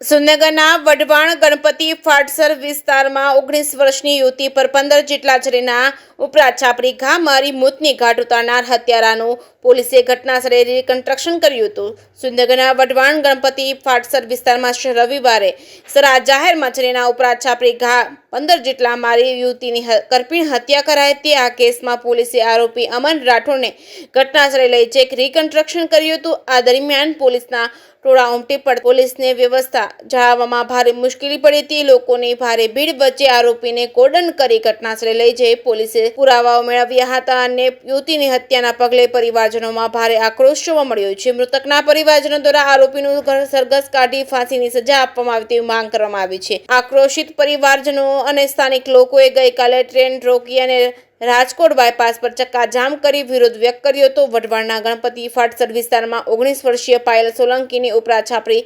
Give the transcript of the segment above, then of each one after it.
સુરનગરના વઢવાણ ગણપતિ ફાટસર વિસ્તારમાં 19 વર્ષની યુવતી પર 15 જેટલા છરીના ઉપરા છાપરી ઘા મારી મોતની ઘાટ ઉતારનાર હત્યારાનું પોલીસે ઘટનાસ્થળે રિકન્સ્ટ્રક્શન કર્યું હતું. સુરનગરના વઢવાણ ગણપતિ ફાટસર વિસ્તારમાં રવિવારે સરા જાહેરમાં છરીના ઉપરા છાપરી ઘા 15 જેટલા મારી યુવતીની કરપીણ હત્યા કરાઈ હતી. આ કેસમાં પોલીસે આરોપી અમન રાઠોડને ઘટનાસ્થળે લઈ જઈ રિકન્સ્ટ્રક્શન કર્યું હતું. આ દરમિયાન પોલીસના ટોળા ઉમટી પડ પોલીસને વ્યવસ્થા જાળવવામાં ભારે મુશ્કેલી પડી હતી. લોકોની ભારે ભીડ વચ્ચે આરોપીને કોર્ડન કરી ઘટનાસ્થળે લઈ જઈ પોલીસે પુરાવાઓ મેળવ્યા હતા અને યુવતીની હત્યાના પગલે પરિવારજનોમાં ભારે આક્રોશ જોવા મળ્યો છે. મૃતકના પરિવારજનો દ્વારા આરોપીનું ઘર સરઘસ કાઢી ફાંસીની સજા આપવામાં આવે તેવી માંગ કરવામાં આવી છે. આક્રોશિત પરિવારજનો અને સ્થાનિક લોકોએ ગઈકાલે ટ્રેન રોકી અને રાજકોટ બાયપાસ પર ચક્કાજામ કરી વિરોધ વ્યક્ત કર્યો હતો. વઢવાણના ગણપતિ ફાટસર વિસ્તારમાં 19 વર્ષીય પાયલ સોલંકીની ઉપરા છાપરી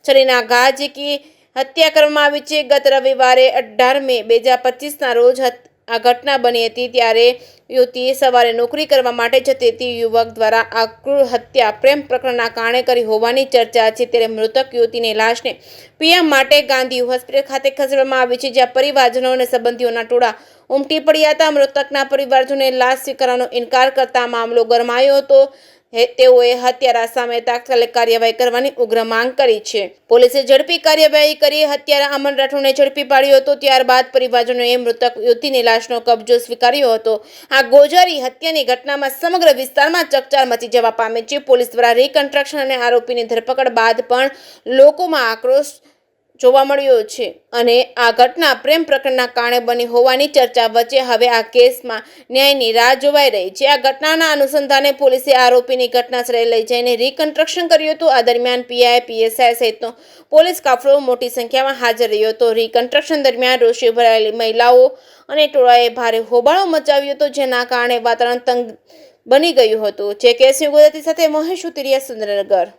છરીના ઘા ઝીકી હત્યા કરવામાં આવી છે. ગત રવિવારે 18 મે 2025ના રોજ આ ઘટના બની હતી. ત્યારે યુવતી સવારે નોકરી કરવા માટે જતી હતી. યુવક દ્વારા આ ક્રૂર હત્યા પ્રેમ પ્રકરણના કારણે કરી હોવાની ચર્ચા છે. ત્યારે મૃતક યુવતીની લાશને પીએમ માટે ગાંધી હોસ્પિટલ ખાતે ખસેડવામાં આવી છે, જ્યાં પરિવારજનો અને સંબંધીઓના ટોળા ઉમટી પડ્યા હતા. મૃતકના પરિવારજનોએ લાશ સ્વીકારવાનો ઇનકાર કરતા મામલો ગરમાયો હતો. તેઓએ હત્યારા સામે તાત્કાલિક કાર્યવાહી કરવાની ઉગ્ર માંગ કરી છે. પોલીસે ઝડપી કાર્યવાહી કરી હત્યારા અમન રાઠોડને ઝડપી પાડ્યો હતો. ત્યારબાદ પરિવારજનોએ મૃતક યુવતીની લાશનો કબજો સ્વીકાર્યો હતો. આ ગોજારી હત્યાની ઘટનામાં સમગ્ર વિસ્તારમાં ચકચાર મચી જવા પામી છે. પોલીસ દ્વારા રિકન્સ્ટ્રક્શન અને આરોપીની ધરપકડ બાદ પણ લોકોમાં આક્રોશ જોવા મળ્યો છે અને આ ઘટના પ્રેમ પ્રકરણના કારણે બની હોવાની ચર્ચા વચ્ચે હવે આ કેસમાં ન્યાયની રાહ જોવાઈ રહી છે. આ ઘટનાના અનુસંધાને પોલીસે આરોપીની ઘટનાસ્થળે લઈ જઈને રિકન્સ્ટ્રક્શન કર્યું હતું. આ દરમિયાન પીઆઈ, પીએસઆઈ સહિતનો પોલીસ કાફલો મોટી સંખ્યામાં હાજર રહ્યો હતો. રિકન્સ્ટ્રક્શન દરમિયાન રોષે ભરાયેલી મહિલાઓ અને ટોળાએ ભારે હોબાળો મચાવ્યો હતો, જેના કારણે વાતાવરણ તંગ બની ગયું હતું. જે કેસની ગુજરાતી સાથે મહેશ ઉતરિયા, સુરેન્દ્રનગર.